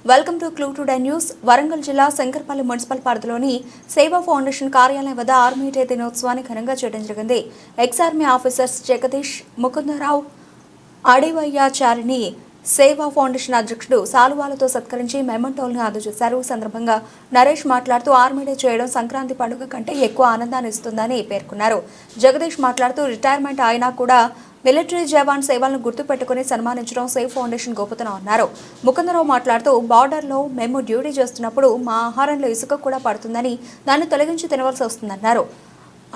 Welcome to clue today news. Warangal జిల్లా Shankarpally municipal పరిధిలోని సేవా ఫౌండేషన్ కార్యాలయం వద్ద ఆర్మీ డే దినోత్సవాన్ని ఘనంగా చేయడం జరిగింది. Ex army officers Jagadish, Mukundarao, అడివయ్యాచారిని సేవా ఫౌండేషన్ అధ్యక్షుడు సాలువాలతో సత్కరించి మెమంటోల్ని అందజేశారు. సందర్భంగా నరేష్ మాట్లాడుతూ ఆర్మీ డే చేయడం సంక్రాంతి పండుగ కంటే ఎక్కువ ఆనందాన్ని ఇస్తుందని పేర్కొన్నారు. జగదీష్ మాట్లాడుతూ రిటైర్మెంట్ అయినా కూడా మిలిటరీ జవాన్ సేవలను గుర్తుపెట్టుకుని సన్మానించడం సేవ్ ఫౌండేషన్ గొప్పతనం అన్నారు. ముకుందరావు మాట్లాడుతూ బార్డర్లో మేము డ్యూటీ చేస్తున్నప్పుడు మా ఆహారంలో ఇసుక కూడా పడుతుందని దాన్ని తొలగించి తినవలసి వస్తుందన్నారు.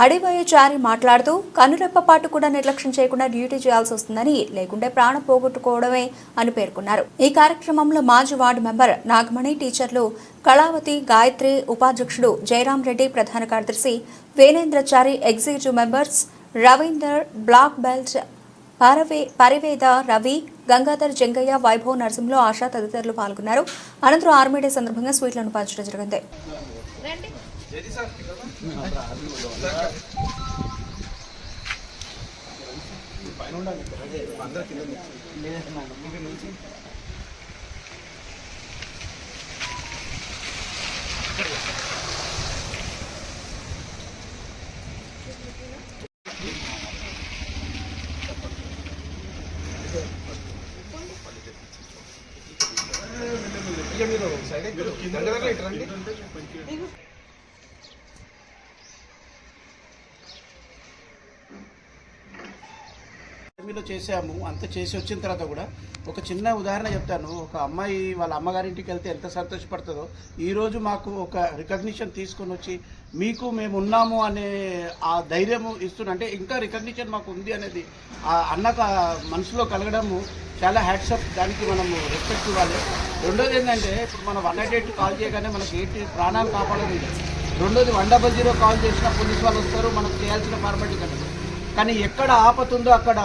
అడివయ్యచారి మాట్లాడుతూ కనురెప్పపాటు కూడా నిర్లక్ష్యం చేయకుండా డ్యూటీ చేయాల్సి వస్తుందని, లేకుంటే ప్రాణం పోగొట్టుకోవడమే అని పేర్కొన్నారు. ఈ కార్యక్రమంలో మాజీ వార్డు మెంబర్ నాగమణి, టీచర్లు కళావతి, గాయత్రి, ఉపాధ్యక్షుడు జయరాం రెడ్డి, ప్రధాన కార్యదర్శి Venendrachari, executive members Ravinder, black belt Pariveda, Ravi, Gangadhar, Jangaiah, Vaibhav, Narasimhulu, Asha తదితరులు పాల్గొన్నారు. అనంతరం ఆర్మీ డే సందర్భంగా స్వీట్లను పంచడం జరిగింది. ఆర్మీలో చేసాము. అంత చేసి వచ్చిన తర్వాత కూడా ఒక చిన్న ఉదాహరణ చెప్తాను. ఒక అమ్మాయి వాళ్ళ అమ్మగారింటికి వెళ్తే ఎంత సంతోషపడుతుందో, ఈరోజు మాకు ఒక రికగ్నిషన్ తీసుకొని వచ్చి మీకు మేము ఉన్నాము అనే ఆ ధైర్యం ఇస్తున్నంటే ఇంకా రికగ్నిషన్ మాకు ఉంది అనేది ఆ అన్నకు మనసులో కలగడము చాలా హ్యాట్సప్. దానికి మనము రెస్పెక్ట్ ఇవ్వాలి. రెండోది ఏంటంటే, ఇప్పుడు మనం 188 కాల్ చేయగానే మనకి ఏంటి ప్రాణాలు కాపాడదు. రెండోది 100 కాల్ చేసిన పోలీసు వాళ్ళు వస్తారు, మనం చేయాల్సిన ఫార్మాలిటీ కనుక. కానీ ఎక్కడ ఆపతుందో అక్కడ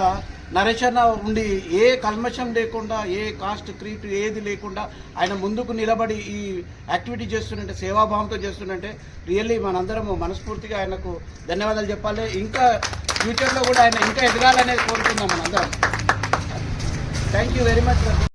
నరేష్ అన్న ఉండి ఏ కల్మషం లేకుండా, ఏ కాస్ట్ క్రీట్ ఏది లేకుండా ఆయన ముందుకు నిలబడి ఈ యాక్టివిటీ చేస్తుంటే, సేవాభావంతో చేస్తుంటే రియల్లీ మనందరం మనస్ఫూర్తిగా ఆయనకు ధన్యవాదాలు చెప్పాలి. ఇంకా ఫ్యూచర్లో కూడా ఆయన ఇంకా ఎదగాలనేది కోరుకుందాం మనందరం. Thank you very much.